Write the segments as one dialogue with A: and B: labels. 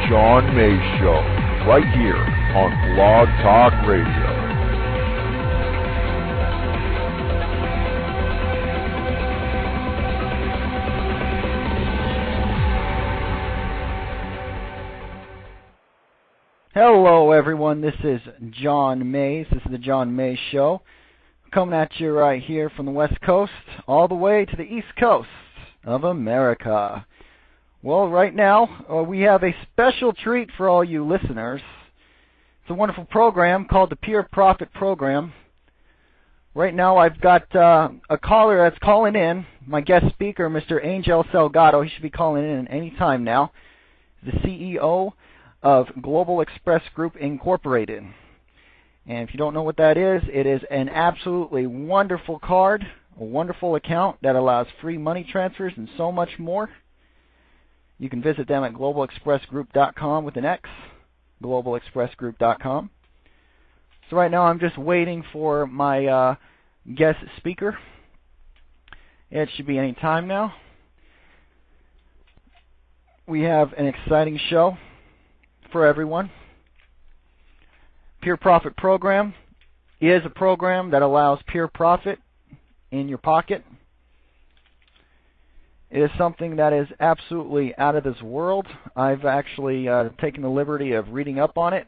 A: John May Show, right here on Blog Talk Radio.
B: Hello everyone, this is John Mays. This is the John Mays Show. Coming at you right here from the West Coast all the way to the East Coast of America. Well, right now we have a special treat for all you listeners. It's a wonderful program called the Pure Profit Program. Right now I've got a caller that's calling in, my guest speaker, Mr. Angel Salgado. He should be calling in any time now. The CEO of Global Express Group Incorporated. And if you don't know what that is, it is an absolutely wonderful card, a wonderful account that allows free money transfers and so much more. You can visit them at globalexpressgroup.com with an X, globalexpressgroup.com. So right now I'm just waiting for my guest speaker. It should be any time now. We have an exciting show for everyone. Pure Profit Program is a program that allows pure profit in your pocket. It is something that is absolutely out of this world. I've actually taken the liberty of reading up on it,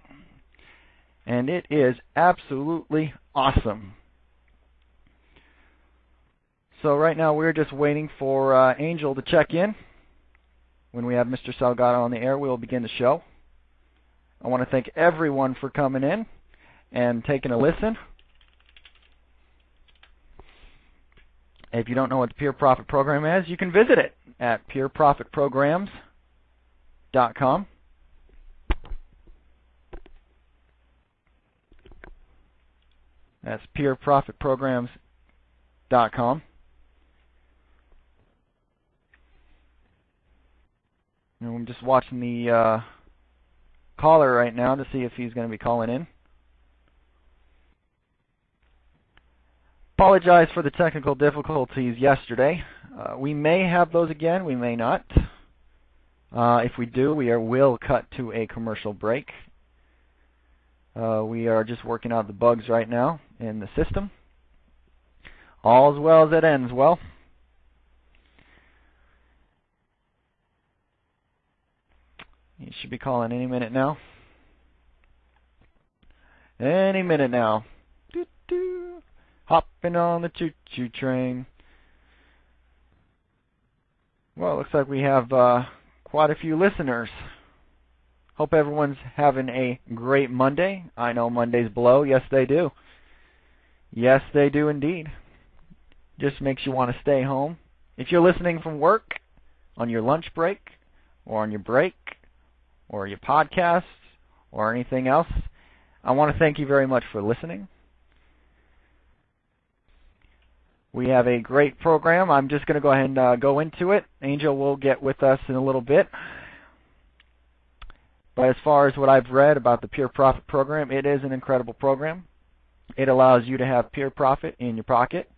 B: and it is absolutely awesome. So right now we're just waiting for Angel to check in. When we have Mr. Salgado on the air, we'll begin the show. I want to thank everyone for coming in and taking a listen. If you don't know what the Pure Profit Program is, you can visit it at pureprofitprograms.com. That's pureprofitprograms.com. And I'm just watching the caller right now to see if he's going to be calling in. Apologize for the technical difficulties yesterday. We may have those again, we may not. If we do, we will cut to a commercial break. We are just working out the bugs right now in the system. All's well as it ends well. He should be calling any minute now. Any minute now. Doo-doo. Hopping on the choo-choo train. Well, it looks like we have quite a few listeners. Hope everyone's having a great Monday. I know Mondays blow. Yes, they do. Yes, they do indeed. Just makes you want to stay home. If you're listening from work, on your lunch break, or on your break, or your podcasts, or anything else, I want to thank you very much for listening. We have a great program. I'm just going to go ahead and go into it. Angel will get with us in a little bit. But as far as what I've read about the Pure Profit Program, it is an incredible program. It allows you to have pure profit in your pocket.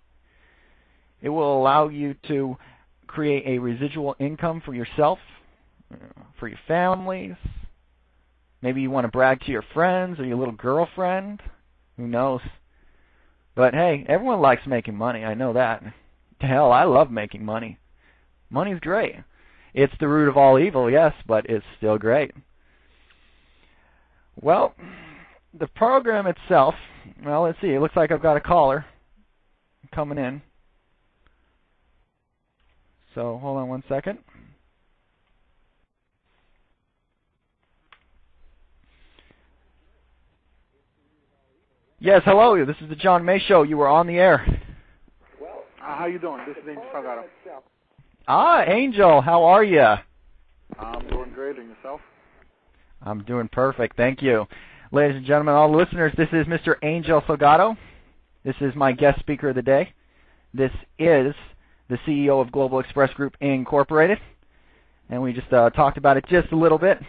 B: It will allow you to create a residual income for yourself, for your families. Maybe you want to brag to your friends or your little girlfriend. Who knows? But hey, everyone likes making money. I know that. Hell, I love making money. Money's great. It's the root of all evil, yes, but it's still great. Well, the program itself, well, let's see. It looks like I've got a caller coming in. So hold on one second. Yes, hello. This is the John May Show. You were on the air.
C: Well, how you doing? This is Angel Salgado.
B: Angel, how are you?
C: I'm doing great. And yourself?
B: I'm doing perfect. Thank you. Ladies and gentlemen, all the listeners, this is Mr. Angel Salgado. This is my guest speaker of the day. This is the CEO of Global Express Group Incorporated. And we just talked about it just a little bit.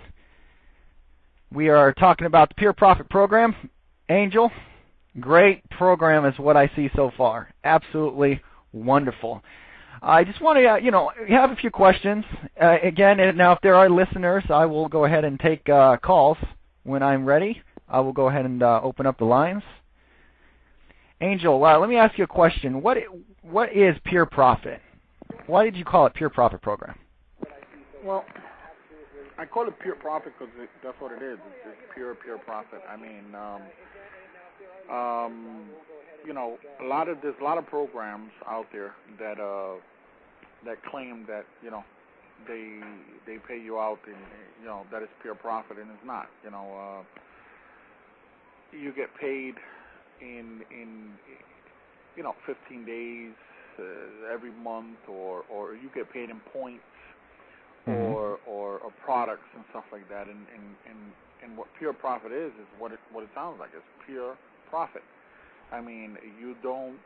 B: We are talking about the Pure Profit Program. Angel, great program is what I see so far. Absolutely wonderful. I just want to, you have a few questions. Again, now if there are listeners, I will go ahead and take calls when I'm ready. I will go ahead and open up the lines. Angel, let me ask you a question. What is Pure Profit? Why did you call it Pure Profit Program?
C: Well, I call it Pure Profit because that's what it is. It's pure profit. I mean, there's a lot of programs out there that claim that they pay you out and that it's pure profit, and it's not. You get paid in 15 days every month, or you get paid in points, or products and stuff like that. And what pure profit is what it sounds like. It's pure profit. I mean, you don't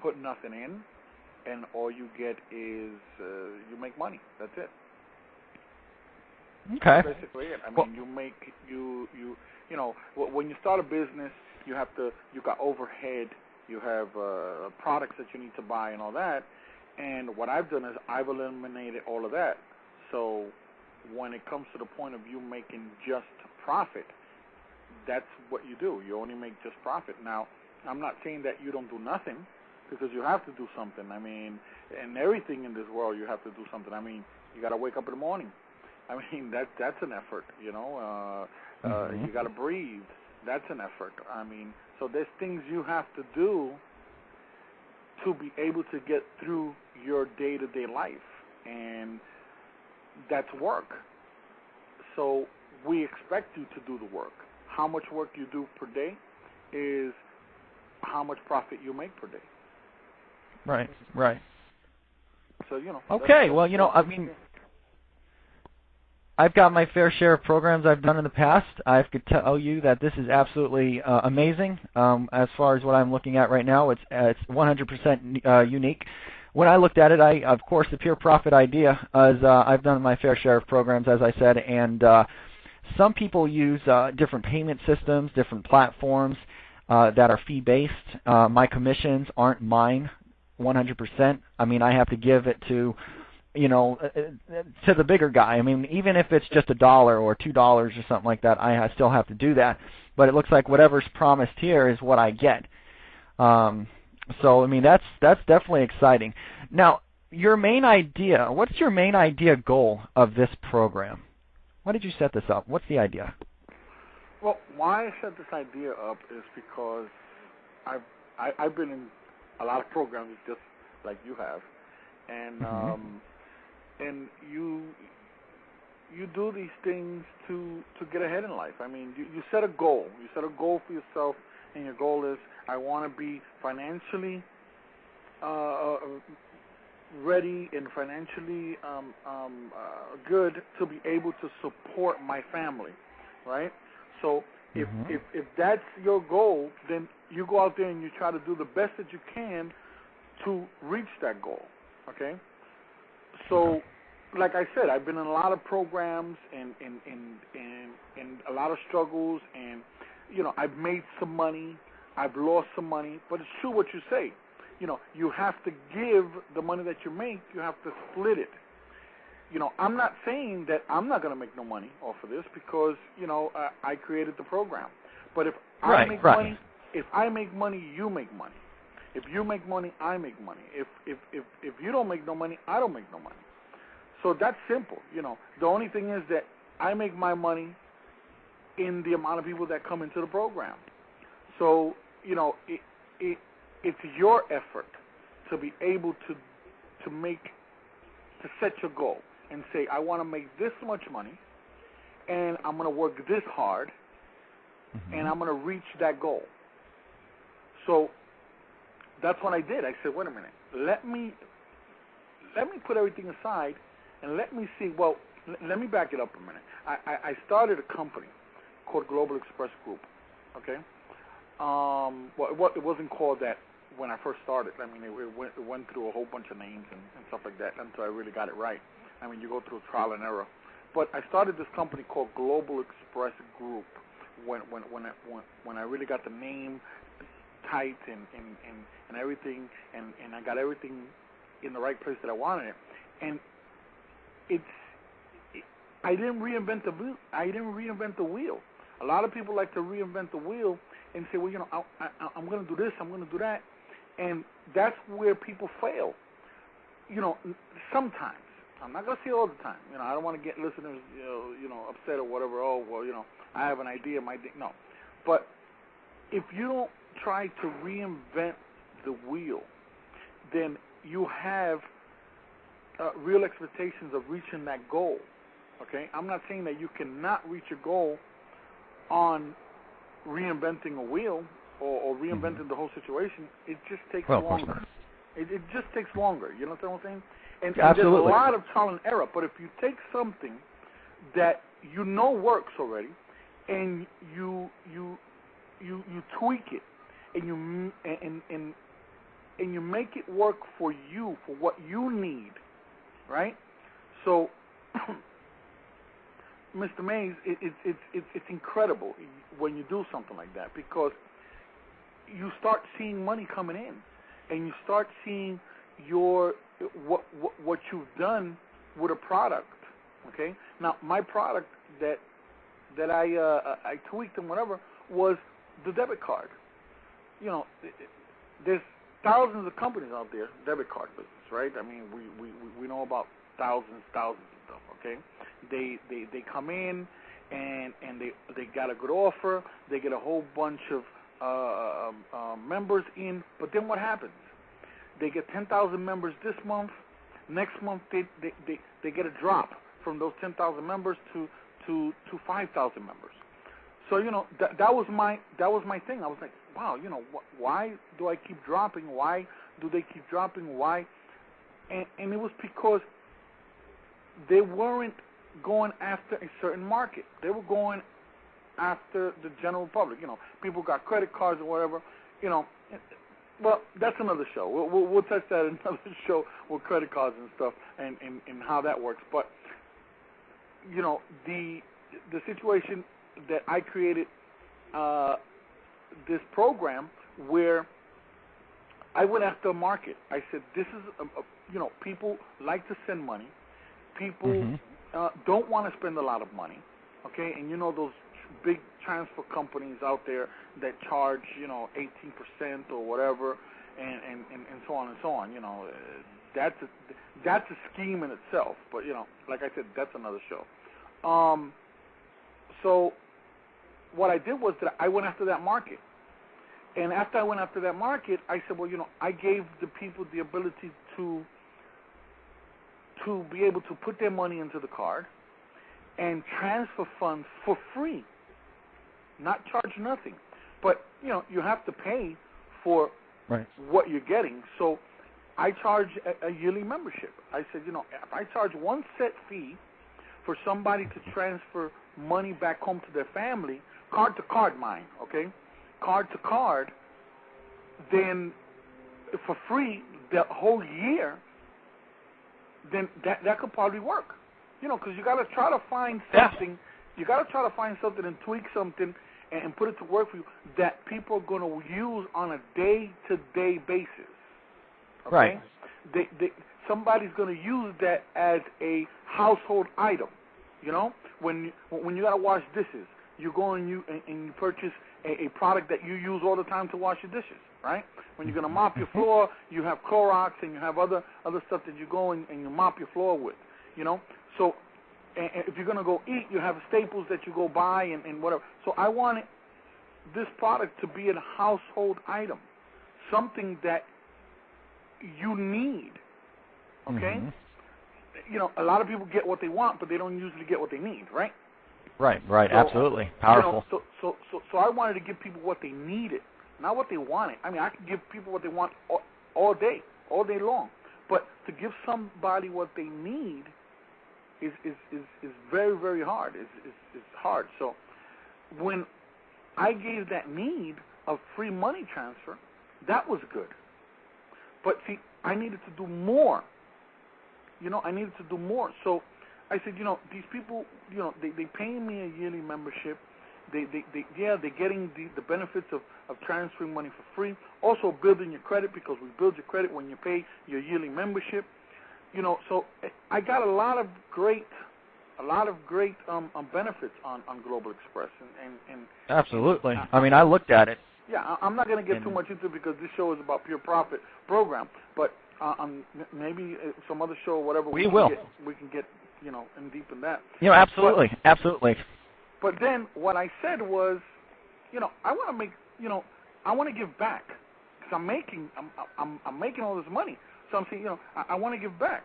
C: put nothing in, and all you get is you make money. That's it.
B: Okay.
C: That's basically it. I mean, when you start a business, you got overhead, you have products that you need to buy and all that. And what I've done is I've eliminated all of that. So when it comes to the point of you making just profit, that's what you do. You only make just profit. Now, I'm not saying that you don't do nothing, because you have to do something. I mean, and everything in this world, you have to do something. I mean, you got to wake up in the morning. I mean, that's an effort, You got to breathe. That's an effort. I mean, so there's things you have to do to be able to get through your day-to-day life, and that's work. So we expect you to do the work. How much work you do per day is how much profit you make per day.
B: Right.
C: So,
B: Okay, well, I mean, I've got my fair share of programs I've done in the past. I could tell you that this is absolutely amazing. As far as what I'm looking at right now, it's 100% unique. When I looked at it, of course, the pure profit idea is I've done my fair share of programs, as I said, and some people use different payment systems, different platforms that are fee-based. My commissions aren't mine 100%. I mean, I have to give it to the bigger guy. I mean, even if it's just $1 or $2 or something like that, I still have to do that. But it looks like whatever's promised here is what I get. So, I mean, that's definitely exciting. Now, what's your main idea goal of this program? Why did you set this up? What's the idea?
C: Well, why I set this idea up is because I've been in a lot of programs just like you have, and and you do these things to get ahead in life. I mean, you set a goal. You set a goal for yourself, and your goal is, I want to be financially ready and financially good to be able to support my family, right? So if that's your goal, then you go out there and you try to do the best that you can to reach that goal, okay? So, like I said, I've been in a lot of programs and a lot of struggles, and I've made some money, I've lost some money, but it's true what you say. You have to give the money that you make, you have to split it. I'm not saying that I'm not going to make no money off of this, because I created the program. But if I make money, if I make money, you make money. If you make money, I make money. If you don't make no money, I don't make no money. So that's simple. The only thing is that I make my money in the amount of people that come into the program. So it's your effort to be able to set your goal and say, I want to make this much money, and I'm going to work this hard, and I'm going to reach that goal. So that's what I did. I said, wait a minute, let me put everything aside, and let me see. Well, let me back it up a minute. I started a company called Global Xpress Group. Okay. Well, it wasn't called that when I first started. I mean, it went through a whole bunch of names and stuff like that until I really got it right. I mean, you go through trial and error. But I started this company called Global Xpress Group when I really got the name tight and everything, and I got everything in the right place that I wanted it. And I didn't reinvent the wheel. A lot of people like to reinvent the wheel and say, well, I'm going to do this, I'm going to do that, and that's where people fail. Sometimes. I'm not going to say all the time. I don't want to get listeners, upset or whatever. Oh, well, I have an idea. No. But if you don't try to reinvent the wheel, then you have real expectations of reaching that goal. Okay? I'm not saying that you cannot reach a goal on reinventing a wheel or reinventing the whole situation. It just takes longer. It just takes longer. You know what I'm saying? And there's a lot of trial and error. But if you take something that works already, and you tweak it, and you make it work for you, for what you need, right? So, Mr. Mays, it's incredible when you do something like that, because you start seeing money coming in, and you start seeing what you've done with a product. Okay. Now, my product that I tweaked and whatever was the debit card. There's thousands of companies out there, debit card business, right? I mean, we know about thousands of stuff. Okay. They come in and they got a good offer. They get a whole bunch of members in, but then what happens? They get 10,000 members this month. Next month they get a drop from those 10,000 members to 5,000 members. So that was my thing. I was like, wow, why do I keep dropping? Why do they keep dropping? Why? And it was because they weren't going after a certain market. They were going after the general public. People got credit cards or whatever. Well, that's another show. We'll touch that in another show with credit cards and stuff and how that works. But the situation that I created this program where I went after a market. I said, this is people like to send money. People don't want to spend a lot of money. Okay, and those big transfer companies out there that charge 18% or whatever, and so on and so on. That's a scheme in itself. But like I said, that's another show. So what I did was that I went after that market, and after I went after that market, I said, well, I gave the people the ability to be able to put their money into the card and transfer funds for free. Not charge nothing, but you have to pay for what you're getting. So I charge a yearly membership. I said, if I charge one set fee for somebody to transfer money back home to their family, card to card, mind, okay, card to card, then for free the whole year, then that could probably work. Because you got to try to find something. Yeah. You got to try to find something and tweak something and put it to work for you that people are going to use on a day-to-day basis. Okay?
B: Right.
C: Somebody's going to use that as a household item. When you got to wash dishes, you go and you purchase a product that you use all the time to wash your dishes, right? When you're going to mop your floor, you have Clorox and you have other stuff that you go and you mop your floor with, So if you're going to go eat, you have staples that you go buy and whatever. So I wanted this product to be a household item, something that you need, okay? A lot of people get what they want, but they don't usually get what they need, right?
B: Right,
C: So,
B: absolutely. Powerful.
C: So I wanted to give people what they needed, not what they wanted. I mean, I can give people what they want all day long. But to give somebody what they need is very, very hard. It's hard. So when I gave that need of free money transfer, that was good. But see, I needed to do more. I needed to do more. So I said, these people, they pay me a yearly membership, they're getting the benefits of transferring money for free. Also building your credit, because we build your credit when you pay your yearly membership. So I got a lot of great benefits on Global Xpress, and
B: absolutely. I mean, I looked at it.
C: Yeah, I'm not going to get too much into it because this show is about pure profit program, but maybe some other show or whatever we can get in deep in that.
B: Absolutely, absolutely.
C: But then what I said was, I want to make, I want to give back, because I'm making all this money. So I'm saying, I want to give back.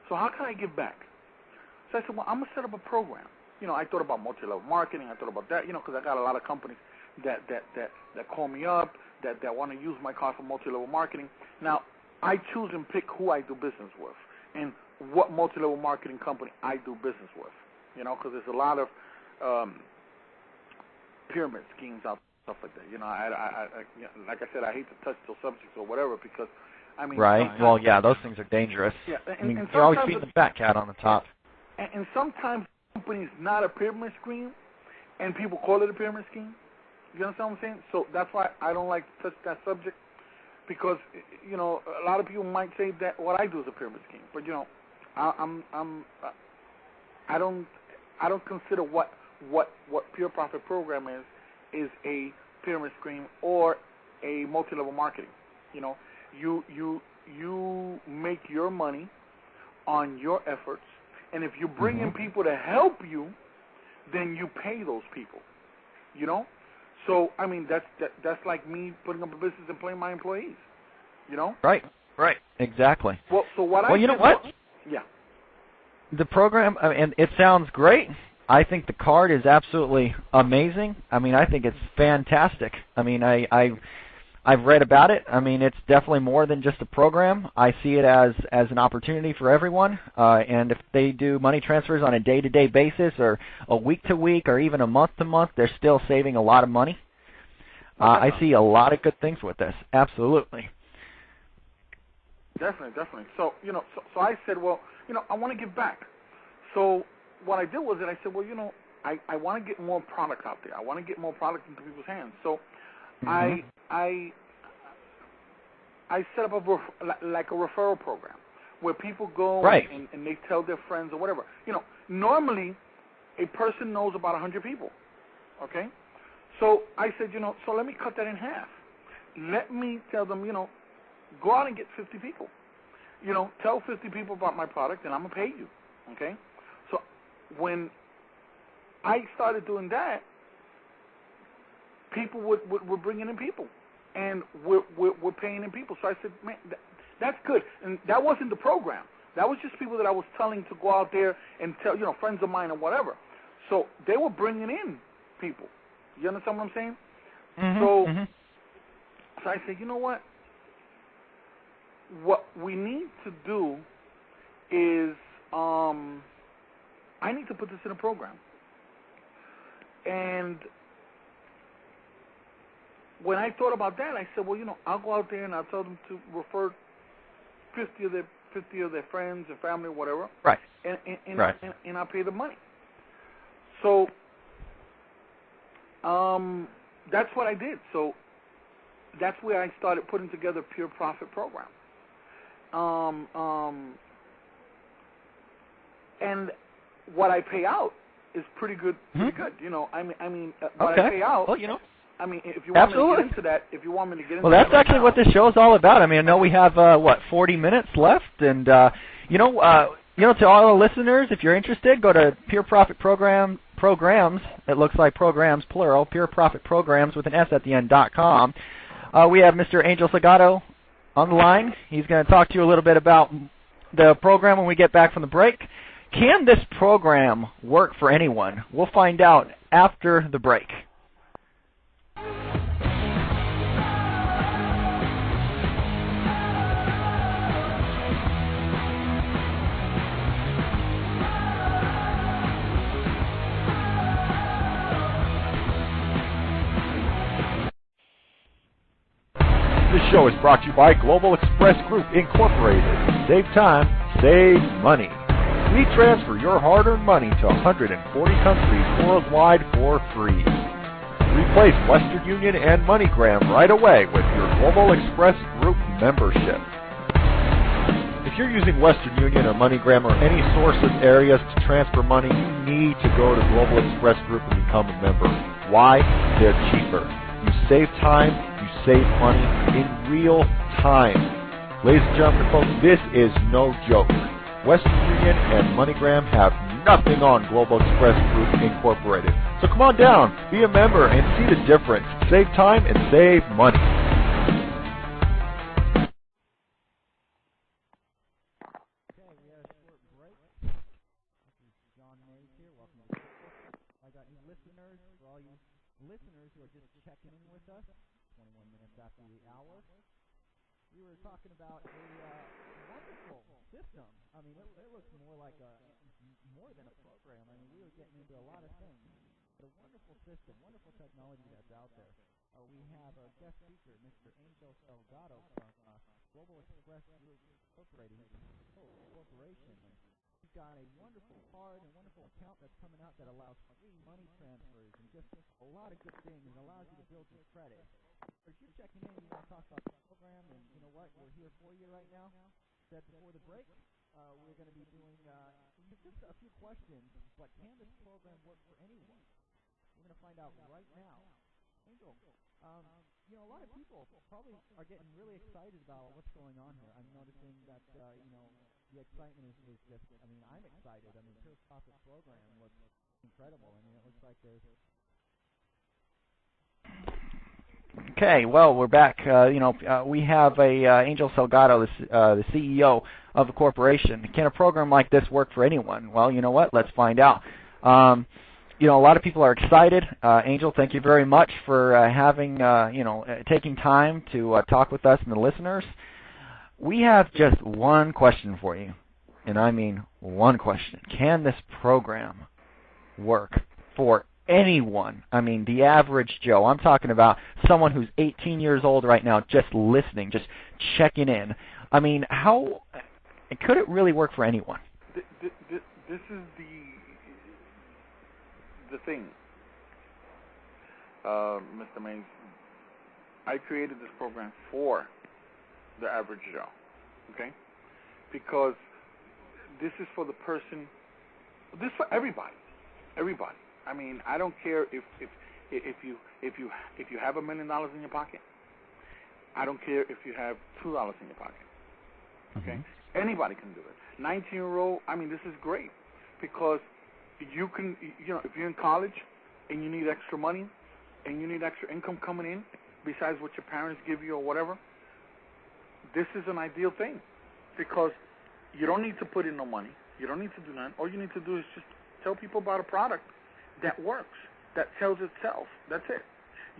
C: So how can I give back? So I said, well, I'm going to set up a program. I thought about multi-level marketing. I thought about that, because I got a lot of companies that call me up, that want to use my car for multi-level marketing. Now, I choose and pick who I do business with and what multi-level marketing company I do business with, because there's a lot of pyramid schemes out there, stuff like that. I like I said, I hate to touch those subjects or whatever, because,
B: right. Well, yeah, those things are dangerous.
C: Yeah,
B: you're always feeding the fat cat on the top.
C: And sometimes the company's not a pyramid scheme, and people call it a pyramid scheme. You understand what I'm saying? So that's why I don't like to touch that subject, because a lot of people might say that what I do is a pyramid scheme, but I don't consider what pure profit program is a pyramid scheme or a multi-level marketing. You make your money on your efforts, and if you bring in people to help you, then you pay those people. So that's like me putting up a business and paying my employees.
B: Right. Exactly.
C: Well, so
B: you know what?
C: Yeah.
B: The program, and it sounds great. I think the card is absolutely amazing. I think it's fantastic. I've read about it. It's definitely more than just a program. I see it as an opportunity for everyone. And if they do money transfers on a day-to-day basis, or a week-to-week, or even a month-to-month, they're still saving a lot of money. I see a lot of good things with this. Absolutely.
C: Definitely. So so I said, well, I want to give back. So what I did was that I said, well, I want to get more product out there. I want to get more product into people's hands. So I set up like a referral program where people go and they tell their friends or whatever. Normally a person knows about 100 people. Okay? So I said, so let me cut that in half. Let me tell them, go out and get 50 people. Tell 50 people about my product, and I'm going to pay you. Okay? So when I started doing that, people were bringing in people, and we're paying in people. So I said, man, that's good. And that wasn't the program. That was just people that I was telling to go out there and tell, friends of mine or whatever. So they were bringing in people. You understand what I'm saying? So I said, you know what? What we need to do is I need to put this in a program. And when I thought about that, I said, well, I'll go out there and I'll tell them to refer 50 of their friends and family or whatever.
B: Right.
C: And I'll pay the money. So that's what I did. So that's where I started putting together a pure profit program. And what I pay out is pretty good. What I pay out.
B: Well,
C: if you want me to get into that,
B: well, that's actually what this show is all about. I know we have 40 minutes left, and to all the listeners, if you're interested, go to Pure Profit Programs. It looks like programs plural. Pure Profit Programs with an S at the end.com. We have Mr. Angel Segato on the line. He's going to talk to you a little bit about the program when we get back from the break. Can this program work for anyone? We'll find out after the break.
A: This show is brought to you by Global Express Group, Incorporated. Save time, save money. We transfer your hard-earned money to 140 countries worldwide for free. Replace Western Union and MoneyGram right away with your Global Express Group membership. If you're using Western Union or MoneyGram or any source of areas to transfer money, you need to go to Global Express Group and become a member. Why? They're cheaper. You save time, you save money in real time. Ladies and gentlemen, folks, this is no joke. Western Union and MoneyGram have nothing on Global Express Group Incorporated. So come on down, be a member, and see the difference. Save time and save money.
B: Okay, we had a short break. This is John Mays here. Welcome to the show. I got new listeners. For all you listeners who are just checking in with us, 21 minutes after the hour, we were talking about a wonderful system. I mean, it looks more like more than a program. I mean, we were getting into a lot of things. But a wonderful system, wonderful technology that's out there. We have a guest speaker, Mr. Angel Salgado from Global Express Group Incorporated, corporation. And he's got a wonderful card and wonderful account that's coming out that allows free money transfers and just a lot of good things and allows you to build your credit. So if you're checking in, you want to talk about the program, and you know what, we're here for you right now. Said before the break, we're going to be doing just a few questions, but can this program work for anyone? We're going to find out right now. Angel, you know, a lot of people probably are getting really excited about what's going on here. I'm noticing that, you know, the excitement is just, I mean, I'm excited. I mean, Pure Profit program looks incredible. I mean, it looks like there's... Okay, well, we're back. We have Angel Salgado, the CEO of the corporation. Can a program like this work for anyone? Well, you know what? Let's find out. A lot of people are excited. Angel, thank you very much for taking time to talk with us and the listeners. We have just one question for you, and I mean one question. Can this program work for anyone? I mean, the average Joe. I'm talking about someone who's 18 years old right now, just listening, just checking in. I mean, how could it really work for anyone?
C: This is the thing, Mr. Mays. I created this program for the average Joe, okay? Because this is for the person. This is for everybody. Everybody. I mean, I don't care if you have $1 million in your pocket. I don't care if you have $2 in your pocket. Okay, mm-hmm. Anybody can do it. 19-year-old. I mean, this is great because you can. You know, if you're in college and you need extra money and you need extra income coming in besides what your parents give you or whatever, this is an ideal thing because you don't need to put in no money. You don't need to do nothing. All you need to do is just tell people about a product that works, that sells itself. That's it.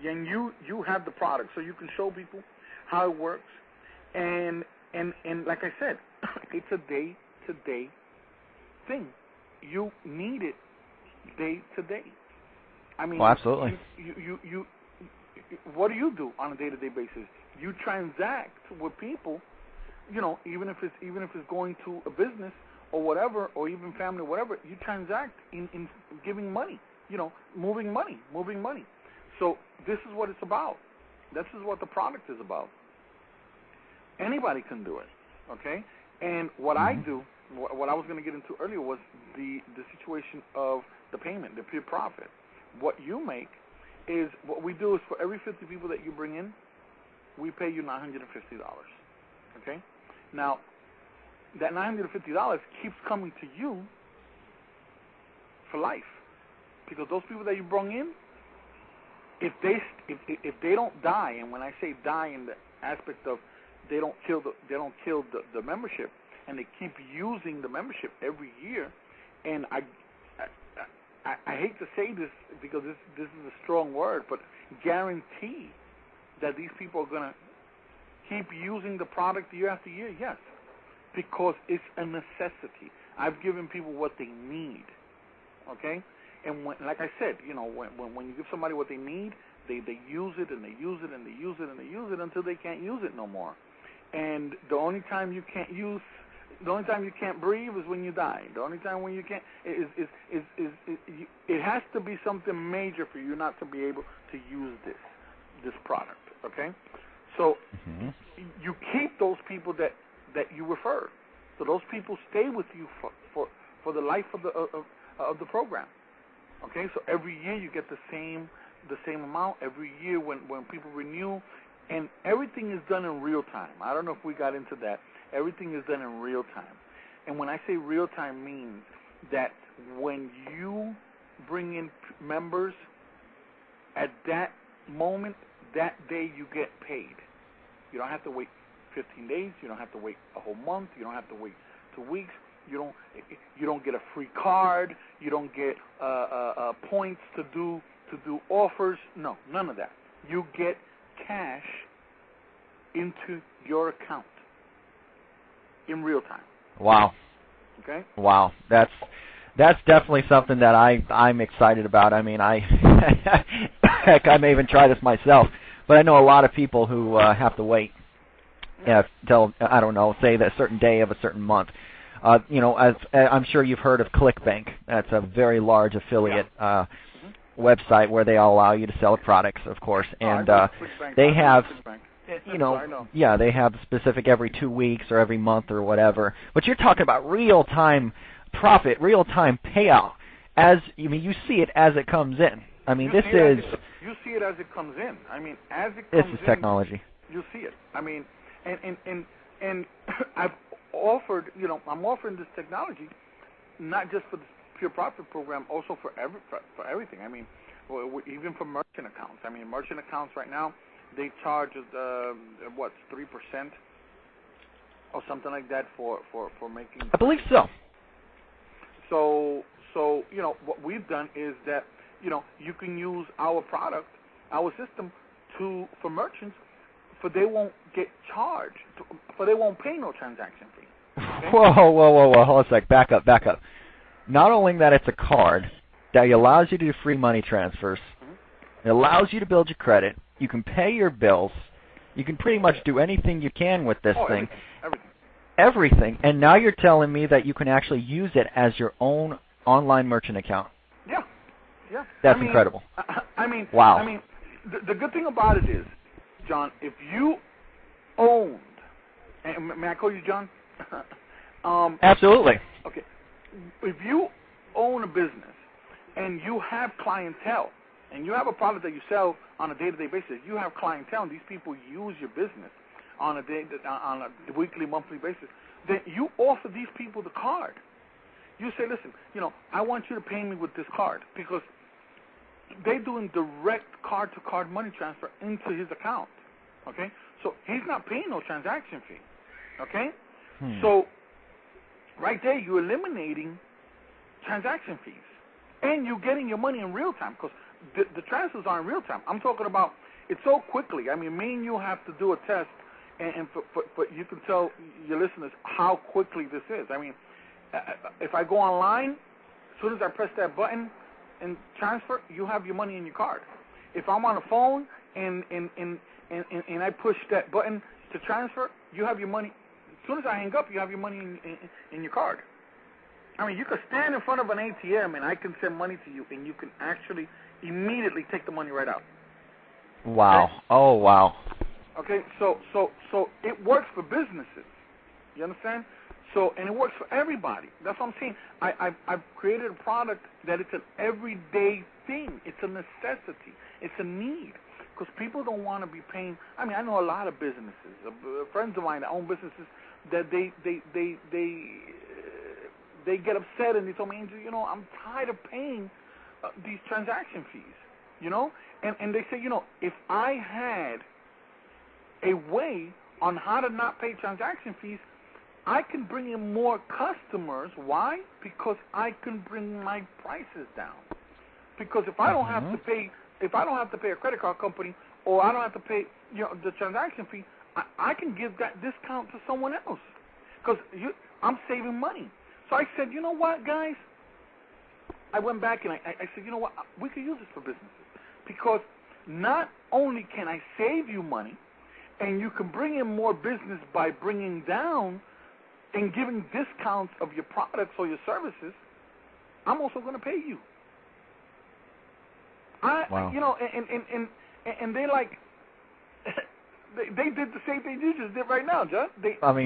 C: And you have the product, so you can show people how it works. And like I said, it's a day-to-day thing. You need it day to day. I mean,
B: well, absolutely.
C: You what do you do on a day-to-day basis? You transact with people, you know, even if it's going to a business or whatever, or even family or whatever, you transact in giving money, you know, moving money. So this is what it's about. This is what the product is about. Anybody can do it, okay? And what I do, what I was going to get into earlier was the situation of the payment, the pure profit. What you make is, what we do is for every 50 people that you bring in, we pay you $950, okay? Now, that $950 keeps coming to you for life, because those people that you bring in, if they don't die, and when I say die in the aspect of they don't kill the membership, and they keep using the membership every year, and I hate to say this because this is a strong word, but guarantee that these people are going to keep using the product year after year, yes, because it's a necessity. I've given people what they need, okay? And when, like I said, you know, when you give somebody what they need, they use it and they use it and they use it and they use it until they can't use it no more. And the only time you can't use you can't breathe is when you die. The only time when you can't it has to be something major for you not to be able to use this product. Okay, so you keep those people that you refer. So those people stay with you for the life of the program. Okay, so every year you get the same amount every year when people renew, and everything is done in real time. I don't know if we got into that. Everything is done in real time. And when I say real time means that when you bring in members, at that moment, that day you get paid. You don't have to wait 15 days. You don't have to wait a whole month. You don't have to wait 2 weeks. You don't get a free card. You don't get points to do offers. No, none of that. You get cash into your account in real time.
B: Wow.
C: Okay.
B: Wow. That's definitely something that I'm excited about. I mean, heck, I may even try this myself. But I know a lot of people who have to wait till, I don't know, say that certain day of a certain month. As I'm sure you've heard of ClickBank. That's a very large affiliate website where they all allow you to sell products, of course. And they have, they have specific every 2 weeks or every month or whatever. But you're talking about real-time profit, real-time payout. You see it as it comes in. I mean,
C: you see it as it comes in. I mean, as it comes in.
B: This is technology.
C: You see it. I mean, and I've offered, I'm offering this technology not just for the pure profit program, also for everything. I mean, even for merchant accounts. I mean, merchant accounts right now, they charge 3% or something like that for making.
B: I believe so.
C: So what we've done is that you can use our product, our system for merchants, for they won't get charged, for they won't pay no transaction fee. Okay?
B: Whoa, hold a sec, back up. Not only that it's a card that allows you to do free money transfers, it allows you to build your credit, you can pay your bills, you can pretty much do anything you can with this thing. Everything. And now you're telling me that you can actually use it as your own online merchant account.
C: Yeah.
B: That's incredible.
C: Wow. I mean, the good thing about it is, John, if you owned, and may I call you John?
B: Absolutely.
C: Okay. If you own a business and you have clientele and you have a product that you sell on a day-to-day basis, you have clientele and these people use your business on a weekly, monthly basis, then you offer these people the card. You say, listen, I want you to pay me with this card because they're doing direct card-to-card money transfer into his account. Okay? So he's not paying no transaction fee. Okay? So right there, you're eliminating transaction fees. And you're getting your money in real time because the transfers are in real time. I'm talking about it so quickly. I mean, me and you have to do a test, and for you can tell your listeners how quickly this is. I mean, if I go online, as soon as I press that button and transfer, you have your money in your card. If I'm on the phone and I push that button to transfer, you have your money. As soon as I hang up, you have your money in your card. I mean, you could stand in front of an ATM and I can send money to you, and you can actually immediately take the money right out.
B: Wow.
C: Okay?
B: Oh, wow.
C: Okay, so it works for businesses. You understand? And it works for everybody. That's what I'm saying. I've created a product that it's an everyday thing. It's a necessity. It's a need. Because people don't want to be paying. I mean, I know a lot of businesses, friends of mine that own businesses, that they get upset and they tell me, Angel, I'm tired of paying these transaction fees, and they say, if I had a way on how to not pay transaction fees, I can bring in more customers. Why? Because I can bring my prices down. Because if I don't have to pay, a credit card company, or I don't have to pay, the transaction fee, I can give that discount to someone else. Because I'm saving money. So I said, you know what, guys? I went back and I said, you know what? We could use this for businesses. Because not only can I save you money, and you can bring in more business by bringing down and giving discounts of your products or your services, I'm also going to pay you.
B: Wow.
C: You know, and they like they did the same thing you just did right now, John.
B: I'm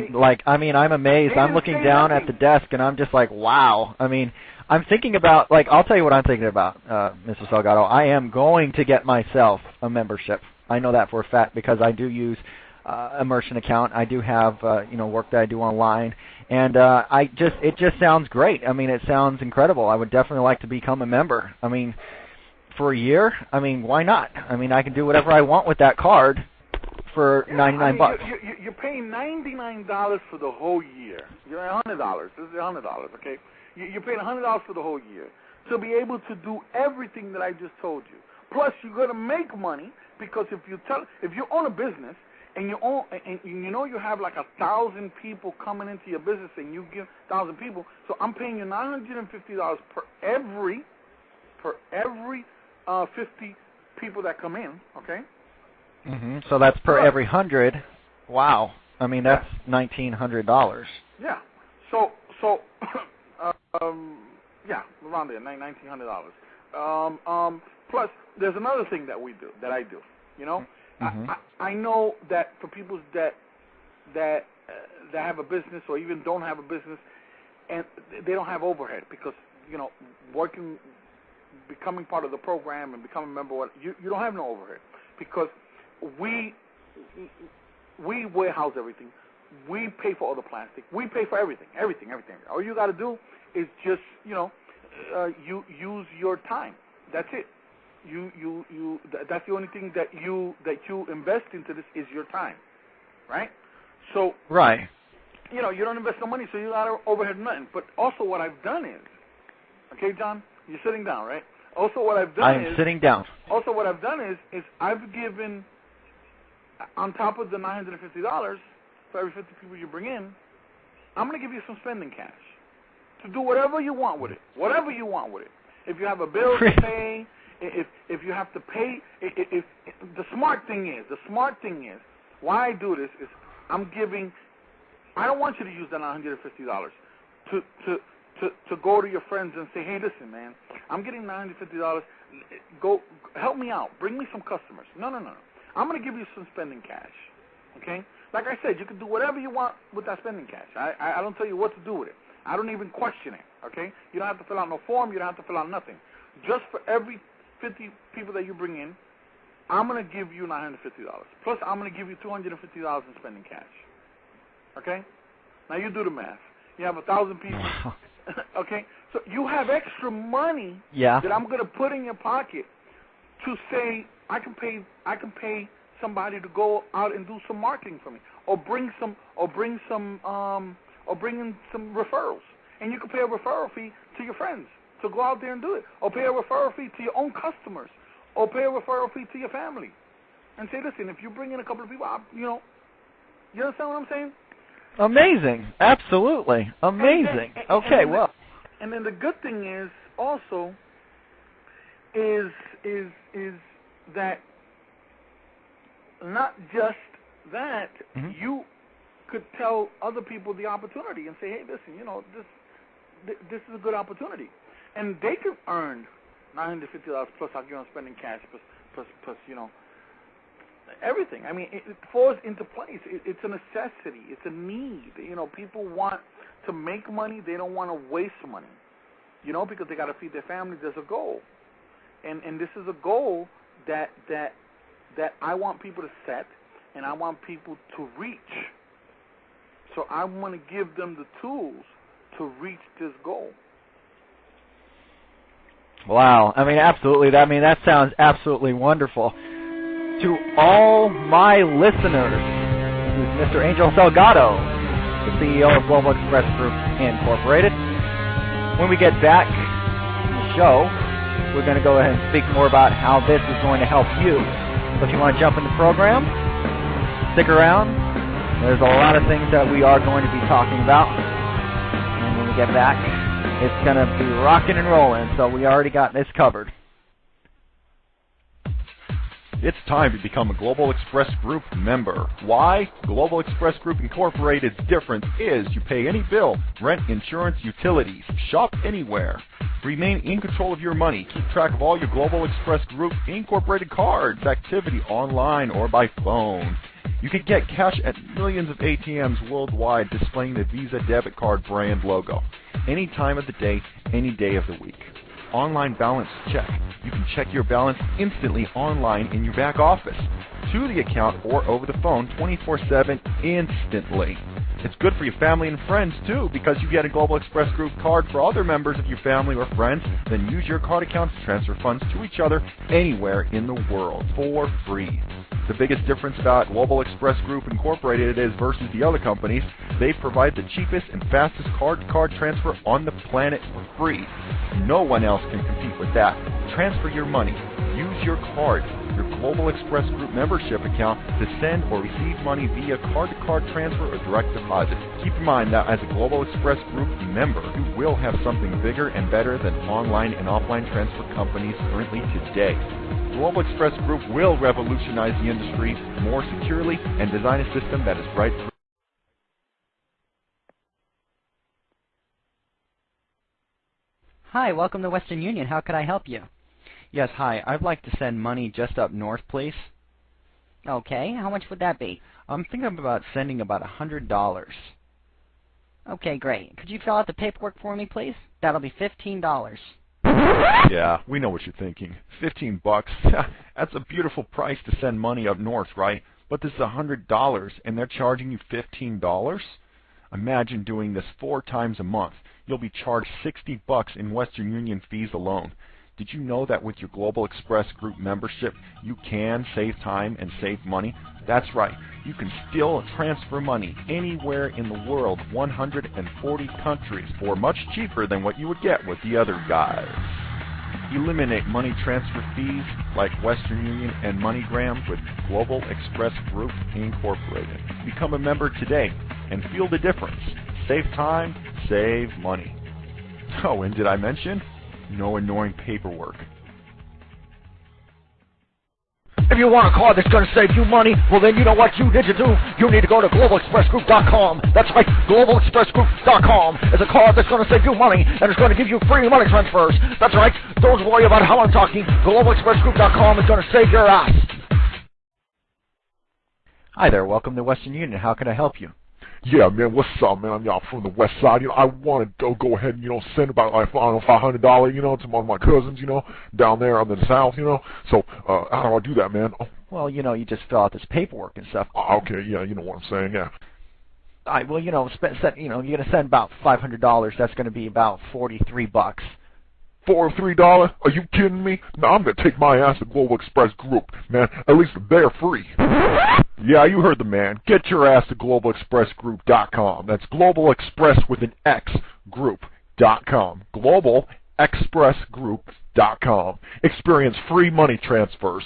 B: amazed. I'm looking down at the desk, and I'm just like, wow. I mean, I'm thinking about, like, I'll tell you what I'm thinking about, Mr. Salgado. I am going to get myself a membership. I know that for a fact because I do use immersion account. I do have work that I do online, and it just sounds great. I mean, it sounds incredible. I would definitely like to become a member. I mean, for a year, I mean, why not? I mean, I can do whatever I want with that card for $99.
C: You're paying $99 for the whole year. You're $100. This is $100, okay? You're paying $100 for the whole year to be able to do everything that I just told you. Plus, you're going to make money because if you own a business and you have like 1,000 people coming into your business and you give 1,000 people, so I'm paying you $950 per every 50 people that come in, okay?
B: Mm-hmm. So that's per every 100. Wow. I mean, that's $1,900.
C: Yeah. So around there, $1,900. Plus, there's another thing that I do. You know,
B: mm-hmm.
C: I know that for people that have a business or even don't have a business, and they don't have overhead because becoming part of the program and becoming a member, you don't have no overhead because we warehouse everything. We pay for all the plastic. We pay for everything. All you got to do is just you use your time. That's it. That's the only thing that you invest into this is your time, right? So
B: right.
C: You don't invest no money, so you got to overhead nothing. But also, what I've done is, okay, John, you're sitting down, right? Also, what I've done
B: I'm sitting down.
C: Also, what I've done is I've given, on top of the $950 for every 50 people you bring in, I'm going to give you some spending cash to do whatever you want with it. Whatever you want with it. If you have a bill to pay, if you have to pay, the smart thing is, why I do this is I don't want you to use that $950 to go to your friends and say, hey, listen, man, I'm getting $950. Go help me out. Bring me some customers. No. I'm going to give you some spending cash. Okay? Like I said, you can do whatever you want with that spending cash. I don't tell you what to do with it. I don't even question it. Okay? You don't have to fill out no form. You don't have to fill out nothing. Just for every 50 people that you bring in, I'm going to give you $950. Plus, I'm going to give you $250 in spending cash. Okay? Now you do the math. You have 1,000 people. Okay? So you have extra money that I'm going to put in your pocket to say I can pay somebody to go out and do some marketing for me, or bring in some referrals, and you can pay a referral fee to your friends to go out there and do it, or pay a referral fee to your own customers, or pay a referral fee to your family, and say, listen, if you bring in a couple of people, you understand what I'm saying?
B: Amazing, absolutely amazing.
C: And then the good thing is also is that not just that, you could tell other people the opportunity and say, hey, listen, this is a good opportunity, and they could earn $950 plus I'll give them spending cash plus everything. I mean, it falls into place. It's a necessity. It's a need. People want to make money. They don't want to waste money, because they got to feed their families. There's a goal, and this is a goal that I want people to set, and I want people to reach. So I want to give them the tools to reach this goal.
B: Wow. I mean, absolutely. That sounds absolutely wonderful. To all my listeners, this is Mr. Angel Salgado, the CEO of Global Express Group Incorporated. When we get back in the show, we're going to go ahead and speak more about how this is going to help you. So if you want to jump in the program, stick around. There's a lot of things that we are going to be talking about. And when we get back, it's going to be rocking and rolling. So we already got this covered.
A: It's time to become a Global Express Group member. Why? Global Express Group Incorporated's difference is you pay any bill, rent, insurance, utilities, shop anywhere. Remain in control of your money. Keep track of all your Global Express Group Incorporated cards, activity online or by phone. You can get cash at millions of ATMs worldwide displaying the Visa debit card brand logo. Any time of the day, any day of the week. Online balance check. You can check your balance instantly online in your back office, to the account or over the phone 24/7 instantly. It's good for your family and friends too, because you get a Global Express Group card for other members of your family or friends, then use your card accounts to transfer funds to each other anywhere in the world for free. The biggest difference about Global Express Group Incorporated is versus the other companies, they provide the cheapest and fastest card-to-card transfer on the planet for free. No one else can compete with that. Transfer your money. Use your card, your Global Express Group membership account, to send or receive money via card-to-card transfer or direct deposit. Keep in mind that as a Global Express Group member, you will have something bigger and better than online and offline transfer companies currently today. Global Express Group will revolutionize the industry more securely and design a system that is right for
D: Hi, welcome to Western Union. How could I help you?
B: Yes, hi. I'd like to send money just up north, please.
D: Okay, how much would that be?
B: I'm thinking about sending about $100.
D: Okay, great. Could you fill out the paperwork for me, please? That'll be $15.
A: Yeah, we know what you're thinking. $15. That's a beautiful price to send money up north, right? But this is $100 and they're charging you $15? Imagine doing this 4 times a month. You'll be charged $60 in Western Union fees alone. Did you know that with your Global Express Group membership, you can save time and save money? That's right. You can still transfer money anywhere in the world, 140 countries, for much cheaper than what you would get with the other guys. Eliminate money transfer fees like Western Union and MoneyGram with Global Express Group Incorporated. Become a member today and feel the difference. Save time, save money. Oh, and did I mention? No annoying paperwork.
E: If you want a card that's going to save you money, well then you know what you need to do. You need to go to globalexpressgroup.com. That's right, globalexpressgroup.com is a card that's going to save you money, and it's going to give you free money transfers. That's right, don't worry about how I'm talking. globalexpressgroup.com is going to save your ass.
B: Hi there, welcome to Western Union. How can I help you?
F: Yeah, man, what's up, man? I'm from the west side. I want to go ahead and, send about, like, I don't know, $500, to one of my cousins, down there in the south, So, how do I do that, man? Oh.
B: Well, you just fill out this paperwork and stuff.
F: Okay, yeah, you know what I'm saying, yeah.
B: All right, well, you're going to send about $500. That's going to be about $43.
F: $43? Are you kidding me? No, I'm going to take my ass to Global Express Group, man. At least they're free. Yeah, you heard the man. Get your ass to globalexpressgroup.com. That's Global Express with an X, group.com. globalexpressgroup.com. Experience free money transfers.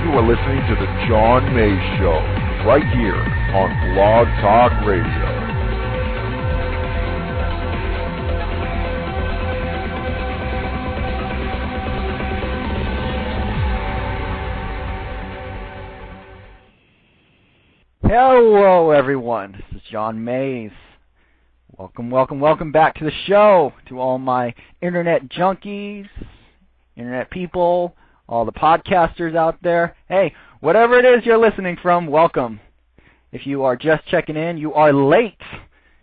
F: You are listening to The John May Show, right here on Blog Talk Radio.
B: Hello, everyone. This is John Mays. Welcome back to the show, to all my internet junkies, internet people, all the podcasters out there. Hey, whatever it is you're listening from, welcome. If you are just checking in, you are late.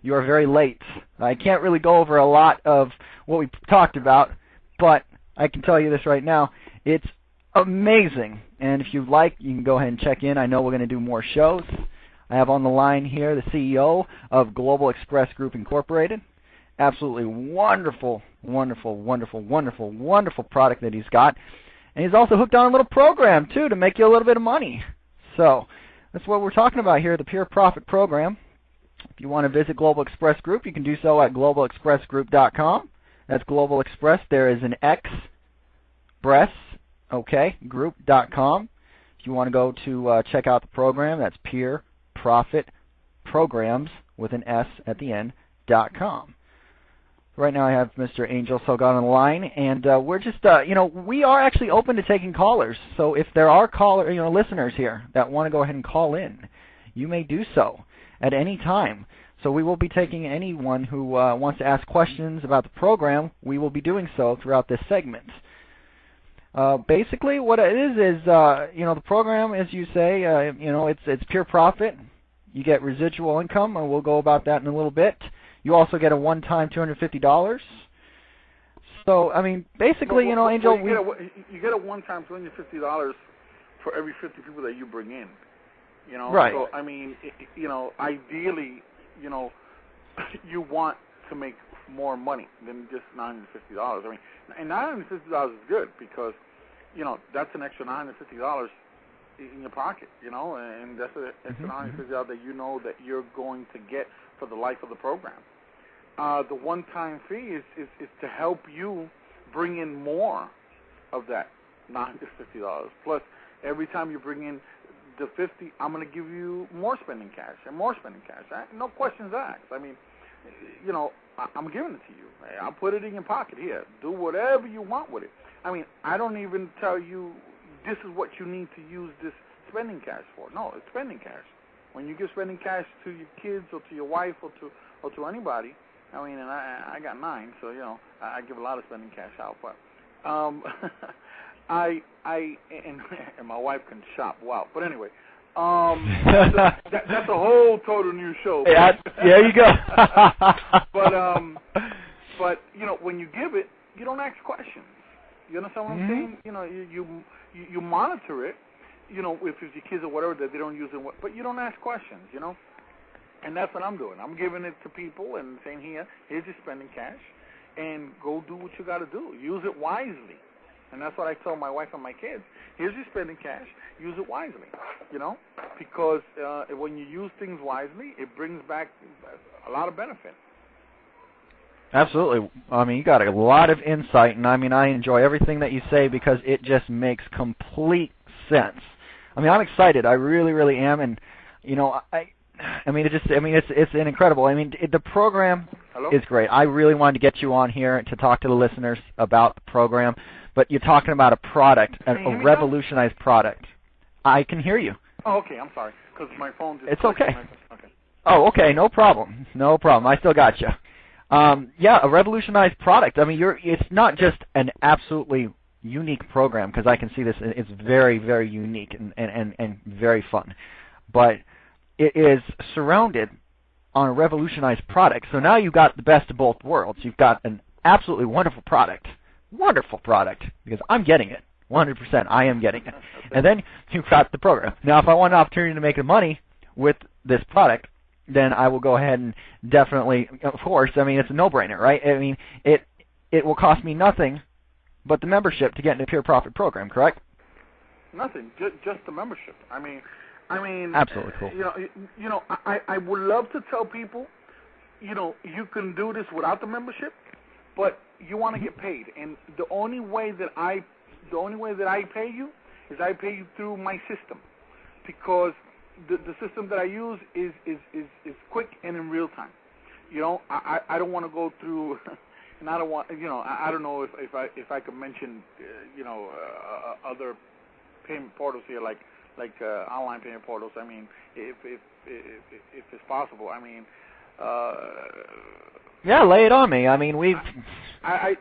B: You are very late. I can't really go over a lot of what we talked about, but I can tell you this right now. It's amazing. And if you'd like, you can go ahead and check in. I know we're going to do more shows. I have on the line here the CEO of Global Express Group Incorporated. Absolutely wonderful product that he's got. And he's also hooked on a little program, too, to make you a little bit of money. So that's what we're talking about here, the Pure Profit Program. If you want to visit Global Express Group, you can do so at globalexpressgroup.com. That's Global Express. There is an Xpress, okay, group.com. If you want to go to check out the program, that's Pure Profit Programs with an S at the end, .com. Right now I have Mr. Angel Salgado on the line, and we're just, we are actually open to taking callers. So if there are listeners here that want to go ahead and call in, you may do so at any time. So we will be taking anyone who wants to ask questions about the program. We will be doing so throughout this segment. Basically, what it is the program, as you say, it's pure profit. You get residual income, and we'll go about that in a little bit. You also get a one-time $250. So, I mean, basically, Angel,
C: you get a one-time $250 for every 50 people that you bring in.
B: Right.
C: So, I mean, ideally, you want to make more money than just $950. I mean, and $950 is good because, that's an extra $950 in your pocket, and that's an extra $950 that you know that you're going to get for the life of the program. The one-time fee is to help you bring in more of that $950. Plus, every time you bring in the 50, I'm going to give you more spending cash and more spending cash. No questions asked. I mean, I'm giving it to you. I'll put it in your pocket here. Do whatever you want with it. I mean, I don't even tell you this is what you need to use this spending cash for. No, it's spending cash. When you give spending cash to your kids or to your wife or to anybody, I mean, and I got 9, so I give a lot of spending cash out. But and my wife can shop. Wow. But anyway, that's a whole total new show.
B: Yeah, there you go.
C: but when you give it, you don't ask questions. You understand what I'm saying? You monitor it. If it's your kids or whatever that they don't use it, but you don't ask questions. And that's what I'm doing. I'm giving it to people and saying, here's your spending cash, and go do what you got to do. Use it wisely. And that's what I tell my wife and my kids. Here's your spending cash. Use it wisely, because when you use things wisely, it brings back a lot of benefit.
B: Absolutely. I mean, you got a lot of insight, and I enjoy everything that you say because it just makes complete sense. I mean, I'm excited. I really, really am, and it's incredible. I mean, the program is great. I really wanted to get you on here to talk to the listeners about the program, but you're talking about a product, a revolutionized product. I can hear you.
C: Oh, okay. I'm sorry, because my phone just...
B: It's okay.
C: Okay.
B: Oh, okay. No problem. No problem. I still got you. A revolutionized product. I mean, it's not just an absolutely unique program, because I can see this. It's very, very unique and very fun. But it is surrounded on a revolutionized product. So now you've got the best of both worlds. You've got an absolutely wonderful product, because I'm getting it. 100%, I am getting it. And then you've got the program. Now, if I want an opportunity to make money with this product, then I will go ahead and definitely, of course, I mean, it's a no-brainer, right? I mean, it will cost me nothing but the membership to get in the Pure Profit Program, correct?
C: Nothing, just the membership. I mean,
B: absolutely cool.
C: I would love to tell people, you can do this without the membership, but you want to get paid, and the only way that I pay you is I pay you through my system, because the system that I use is quick and in real time. I don't want to go through, and I don't want, I don't know if I could mention, other payment portals here, like online payment portals. I mean, if it's possible. I mean,
B: yeah, lay it on me. I mean,
C: I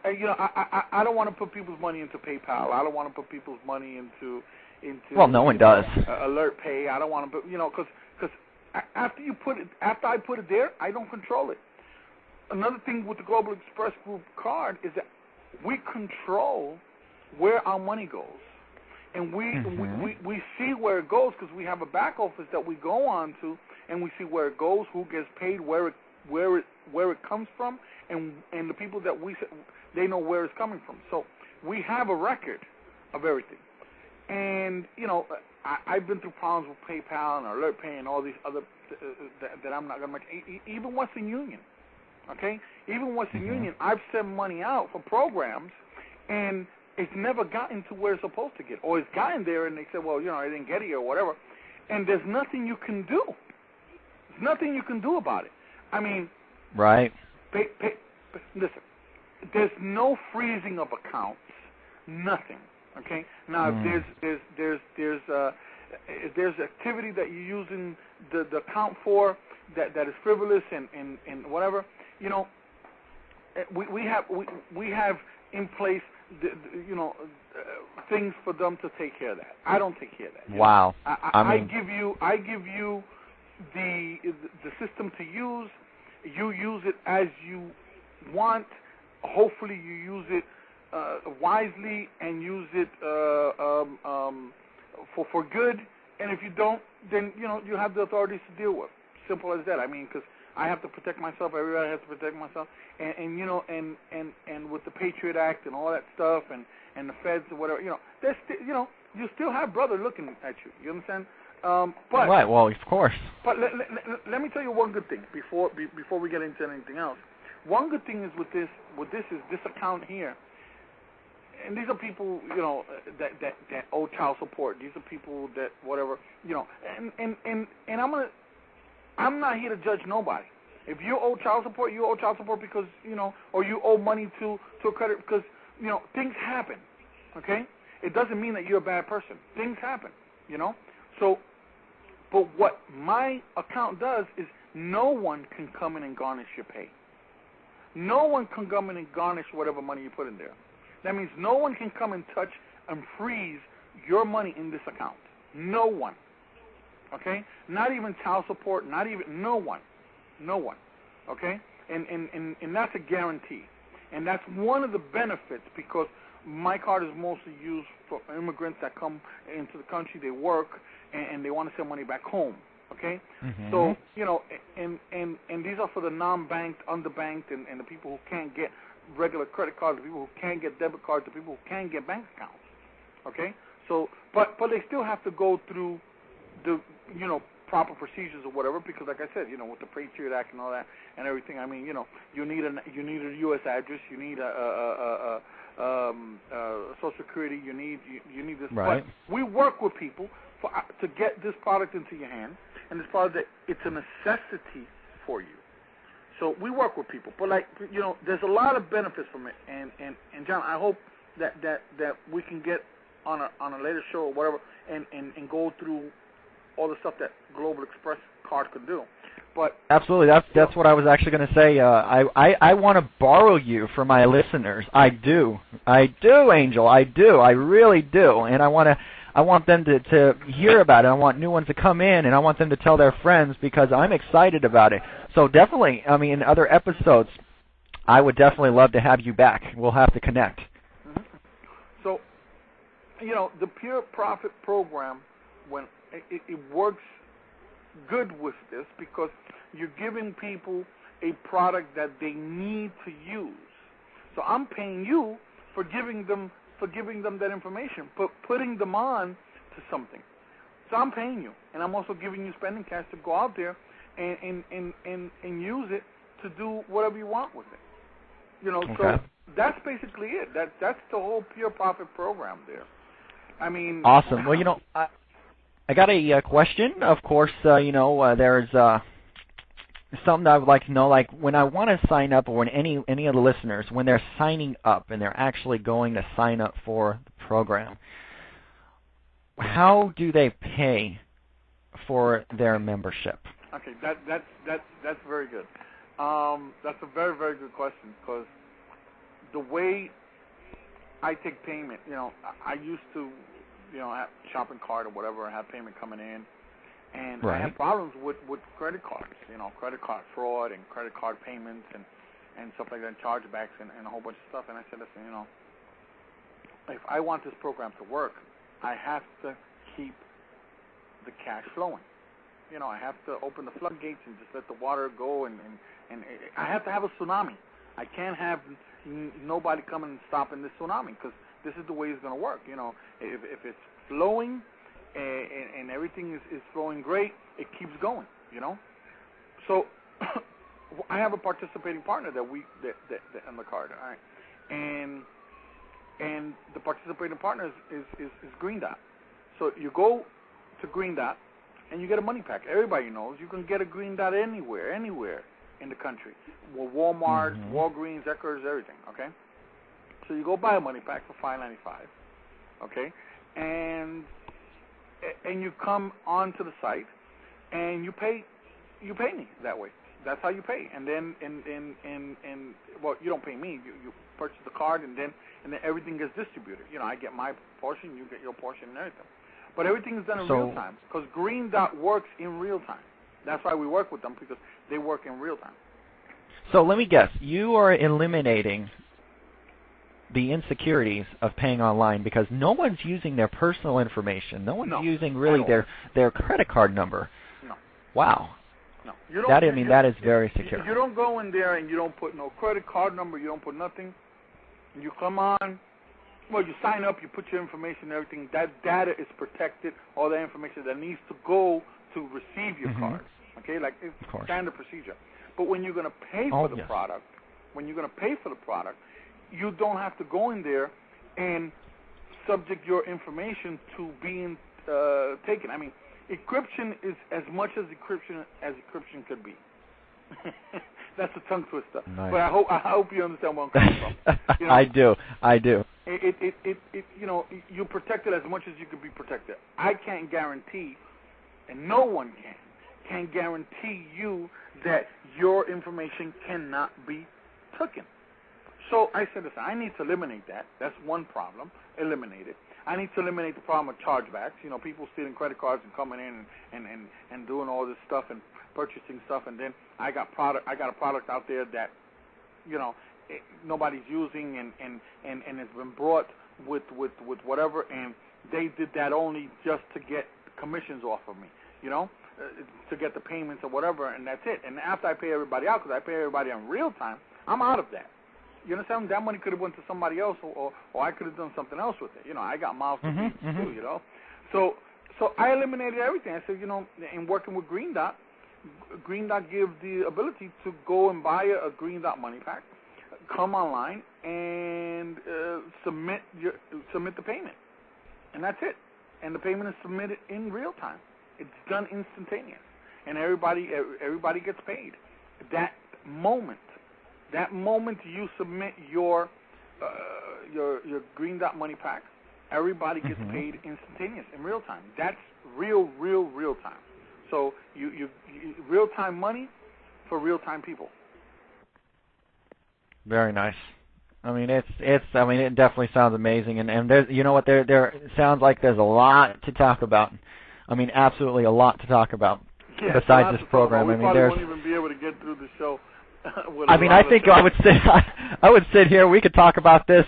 C: don't want to put people's money into PayPal. I don't want to put people's money into.
B: Well, no one does.
C: Alert Pay. I don't want to put, because after I put it there, I don't control it. Another thing with the Global Express Group card is that we control where our money goes, and we see where it goes, because we have a back office that we go on to, and we see where it goes, who gets paid, where it comes from, and the people that they know where it's coming from. So we have a record of everything. And, you know, I've been through problems with PayPal and AlertPay and all these other that I'm not going to mention. Even Western Union, okay? Even Western Union, I've sent money out for programs, and it's never gotten to where it's supposed to get. Or it's gotten there, and they said, well, you know, I didn't get it or whatever. And there's nothing you can do. There's nothing you can do about it. I mean,
B: right.
C: Listen, there's no freezing of accounts, nothing. Okay. Now, if there's activity that you're using the account for that is frivolous and whatever, you know, we have in place things for them to take care of that. I don't take care of that.
B: Wow.
C: I give you the system to use. You use it as you want. Hopefully, you use it wisely and use it for good. And if you don't, then you have the authorities to deal with. Simple as that. I mean, because I have to protect myself. Everybody has to protect myself. And with the Patriot Act and all that stuff, and the feds or whatever, there's you still have brother looking at you. You understand? But
B: right. Well, of course.
C: But let me tell you one good thing before we get into anything else. One good thing is with this is this account here. And these are people, that owe child support. These are people that whatever, and I'm not here to judge nobody. If you owe child support, you owe child support because, or you owe money to a credit because, things happen, okay? It doesn't mean that you're a bad person. Things happen, So, but what my account does is no one can come in and garnish your pay. No one can come in and garnish whatever money you put in there. That means no one can come and touch and freeze your money in this account. No one. Okay? Not even child support, no one. No one. Okay? And that's a guarantee. And that's one of the benefits because my card is mostly used for immigrants that come into the country, they work, and they want to send money back home. Okay? So, and these are for the non-banked, underbanked, and the people who can't get regular credit cards, the people who can't get debit cards, the people who can't get bank accounts. Okay? So, but they still have to go through the, proper procedures or whatever because, like I said, with the Patriot Act and all that and everything, I mean, you need a U.S. address, you need a Social Security, you need this.
B: Right.
C: But we work with people to get this product into your hand, and this product it's a necessity for you. So we work with people, but there's a lot of benefits from it, and John, I hope that we can get on a later show or whatever, and go through all the stuff that Global Express card can do. But
B: absolutely, that's what I was actually going to say. I want to borrow you for my listeners. I do, Angel. I do. I really do, and I want them to hear about it. I want new ones to come in, and I want them to tell their friends because I'm excited about it. So definitely, I mean, in other episodes, I would definitely love to have you back. We'll have to connect.
C: So, the Pure Profit program, when it works good with this because you're giving people a product that they need to use. So I'm paying you for giving them that information, putting them on to something. So I'm paying you, and I'm also giving you spending cash to go out there and use it to do whatever you want with it.
B: Okay.
C: So that's basically it. That's the whole Pure Profit program there. I mean,
B: awesome. Well, I got a question. Of course, there's something I would like to know. Like when I want to sign up, or when any of the listeners, when they're signing up and they're actually going to sign up for the program, how do they pay for their membership?
C: Okay, that's very good. That's a very, very good question because the way I take payment, I used to. Have shopping cart or whatever, have payment coming in, and
B: right.
C: I have problems with credit cards, credit card fraud and credit card payments and stuff like that, chargebacks and a whole bunch of stuff. And I said, listen, if I want this program to work, I have to keep the cash flowing. I have to open the floodgates and just let the water go, and I have to have a tsunami. I can't have nobody coming and stopping this tsunami because this is the way it's going to work. You know, if it's flowing and everything is flowing great, it keeps going. You know, so I have a participating partner that on the card, all right, and the participating partner is Green Dot. So you go to Green Dot and you get a money pack. Everybody knows you can get a Green Dot anywhere in the country. Well, Walmart, Walgreens, Eckers, everything. Okay. So you go buy a money pack for $5.95. Okay, and you come onto the site and you pay me that way. That's how you pay. And then well, you don't pay me. You purchase the card and then everything gets distributed. You know, I get my portion, you get your portion, and everything. But everything is done in real time because Green Dot works in real time. That's why we work with them, because they work in real time.
B: So let me guess, you are eliminating the insecurities of paying online because no one's using their personal information. No one's using really their credit card number. No. Wow.
C: No.
B: That is very secure.
C: You don't go in there and you don't put no credit card number. You don't put nothing. You come on. Well, you sign up. You put your information and everything. That data is protected. All that information that needs to go to receive your card. Okay, like it's standard procedure. But when you're going to pay for the product, you don't have to go in there and subject your information to being taken. I mean, encryption is as much as encryption could be. That's a tongue twister. Nice. But I hope you understand where I'm coming from. You know,
B: I do.
C: You know, you protect it as much as you can be protected. I can't guarantee, and no one can guarantee you that your information cannot be taken. So I said, listen, I need to eliminate that. That's one problem. Eliminate it. I need to eliminate the problem of chargebacks. You know, people stealing credit cards and coming in and doing all this stuff and purchasing stuff, and then I got a product out there that, you know, nobody's using and it's been brought with whatever, and they did that only just to get commissions off of me, you know, to get the payments or whatever, and that's it. And after I pay everybody out, because I pay everybody in real time, I'm out of that. You understand? That money could have went to somebody else, or I could have done something else with it. You know, I got mouths to feed too, you know. So I eliminated everything. I said, you know, in working with Green Dot gives the ability to go and buy a Green Dot money pack, come online, and submit the payment. And that's it. And the payment is submitted in real time. It's done instantaneous. And everybody gets paid. That moment you submit your Green Dot money pack, everybody gets paid instantaneous in real time. That's real time. So you real time money for real time people.
B: Very nice. I mean, it definitely sounds amazing, and there's, you know what, there sounds like there's a lot to talk about. I mean, absolutely a lot to talk about besides this program.
C: I mean, we won't even be able to get through the show.
B: I think I would sit here. We could talk about this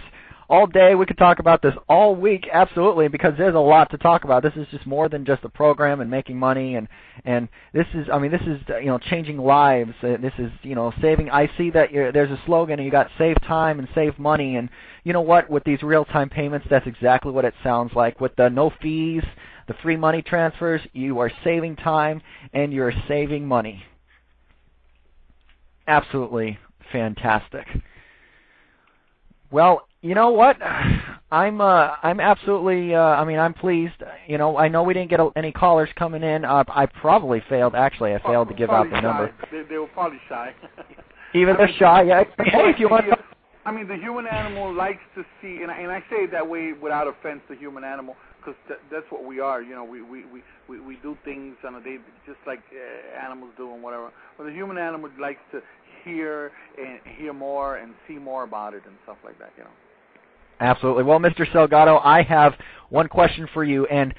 B: all day. We could talk about this all week, absolutely, because there's a lot to talk about. This is just more than just a program and making money, and this is, you know, changing lives. This is, you know, saving. I see that there's a slogan, and you got save time and save money, and you know what? With these real-time payments, that's exactly what it sounds like. With the no fees, the free money transfers, you are saving time and you're saving money. Absolutely fantastic. Well, you know what? I'm absolutely. I'm pleased. You know, I know we didn't get any callers coming in. I probably failed. Actually, I failed to give out the number.
C: They were probably shy.
B: Even they're shy. Yeah. Hey, if you want.
C: I mean, the human animal likes to see, and I say it that way without offense, the human animal, because that's what we are. You know, we do things on a day just like animals do and whatever. But the human animal likes to hear more and see more about it and stuff like that. You know.
B: Absolutely. Well, Mr. Salgado, I have one question for you, and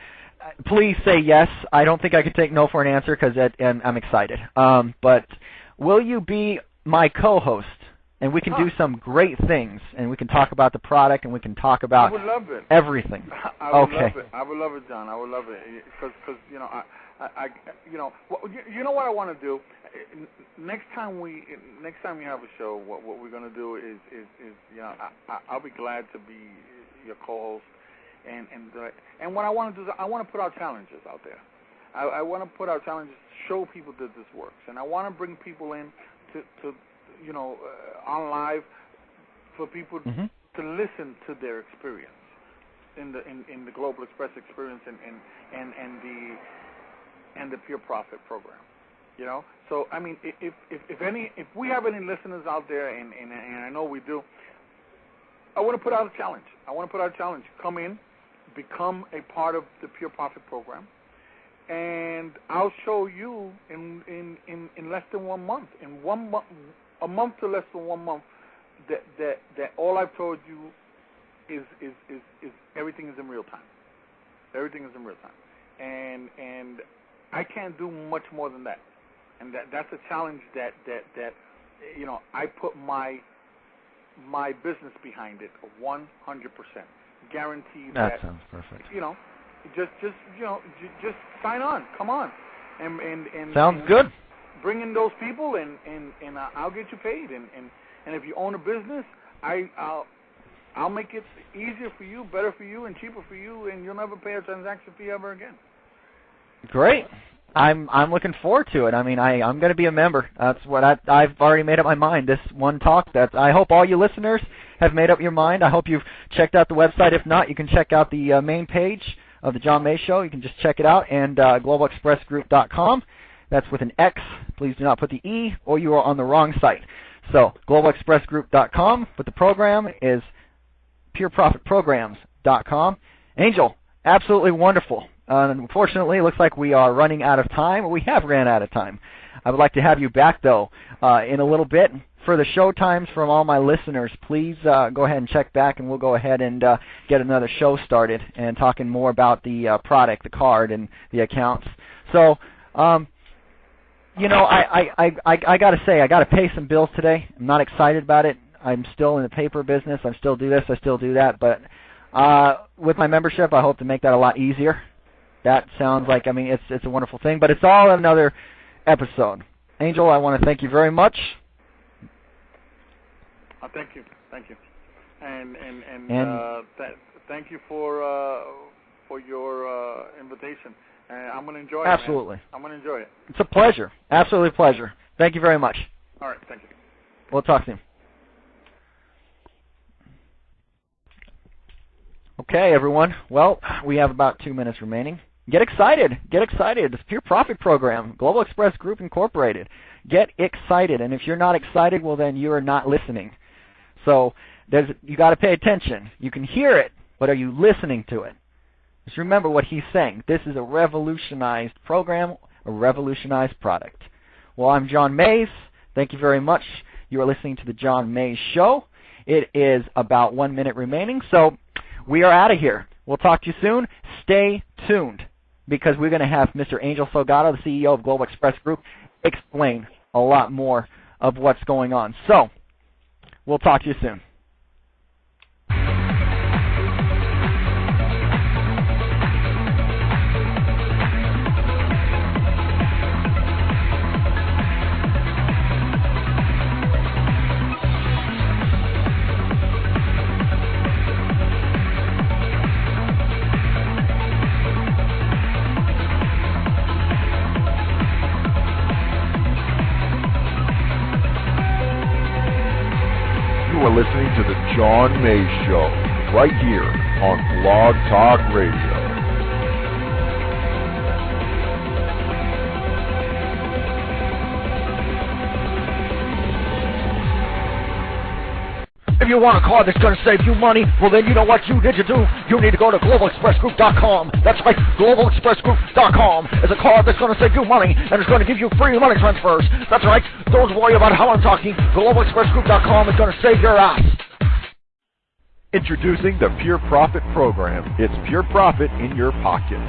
B: please say yes. I don't think I can take no for an answer because I'm excited. But will you be my co-host? And we can do some great things, and we can talk about the product, and we can talk about everything.
C: I would love it. I would love it, John. I would love it because you know you know what I want to do. Next time you have a show, what we're going to do is you know, I'll be glad to be your co-host, and what I want to do is I want to put out challenges out there. I want to put out challenges to show people that this works, and I want to bring people in to on live for people to listen to their experience in the Global Express experience and the Pure Profit program. So I mean, if we have any listeners out there, and I know we do, I want to put out a challenge. Come in, become a part of the Pure Profit program, and I'll show you in less than 1 month, a month to less than 1 month, that all I've told you is everything is in real time. Everything is in real time, and I can't do much more than that. And that's a challenge that I put my business behind it 100%, guaranteed.
B: That sounds perfect.
C: Just sign on. Come on, and
B: sounds good.
C: Bring in those people, and I'll get you paid. And if you own a business, I'll make it easier for you, better for you, and cheaper for you, and you'll never pay a transaction fee ever again.
B: Great. I'm looking forward to it. I mean, I'm going to be a member. That's what I've already made up my mind. This one talk. I hope all you listeners have made up your mind. I hope you've checked out the website. If not, you can check out the main page of the John May Show. You can just check it out, and globalexpressgroup.com. That's with an X. Please do not put the E, or you are on the wrong site. So globalexpressgroup.com, but the program is pureprofitprograms.com. Angel, absolutely wonderful. Unfortunately, it looks like we are running out of time, or we have ran out of time. I would like to have you back, though, in a little bit. For the show times from all my listeners, please go ahead and check back, and we'll go ahead and get another show started and talking more about the product, the card, and the accounts. So, I got to say, I got to pay some bills today. I'm not excited about it. I'm still in the paper business. I still do this. I still do that. But with my membership, I hope to make that a lot easier. That sounds like, it's a wonderful thing, but it's all another episode. Angel, I want to thank you very much.
C: Thank you, and thank you for your invitation. I'm going to enjoy it.
B: Absolutely,
C: man. I'm going to enjoy it.
B: It's a pleasure, absolutely a pleasure. Thank you very much.
C: All right, thank you.
B: We'll talk soon. Okay, everyone. Well, we have about 2 minutes remaining. Get excited. Get excited. It's Pure Profit Program, Global Express Group Incorporated. Get excited. And if you're not excited, well, then you are not listening. So you got to pay attention. You can hear it, but are you listening to it? Just remember what he's saying. This is a revolutionized program, a revolutionized product. Well, I'm John Mays. Thank you very much. You are listening to the John Mays Show. It is about 1 minute remaining, so we are out of here. We'll talk to you soon. Stay tuned, because we're going to have Mr. Angel Salgado, the CEO of Global Express Group, explain a lot more of what's going on. So, we'll talk to you soon.
F: Listening to the John May Show right here on Blog Talk Radio.
E: If you want a car that's going to save you money, well, then you know what you need to do. You need to go to globalexpressgroup.com. That's right, globalexpressgroup.com is a car that's going to save you money, and it's going to give you free money transfers. That's right, don't worry about how I'm talking. globalexpressgroup.com is going to save your ass.
A: Introducing the Pure Profit Program. It's pure profit in your pocket.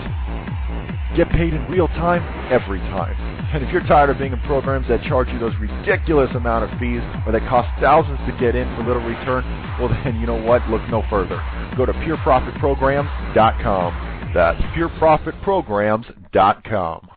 A: Get paid in real time, every time. And if you're tired of being in programs that charge you those ridiculous amount of fees, or that cost thousands to get in for little return, well then, you know what? Look no further. Go to pureprofitprograms.com. That's pureprofitprograms.com.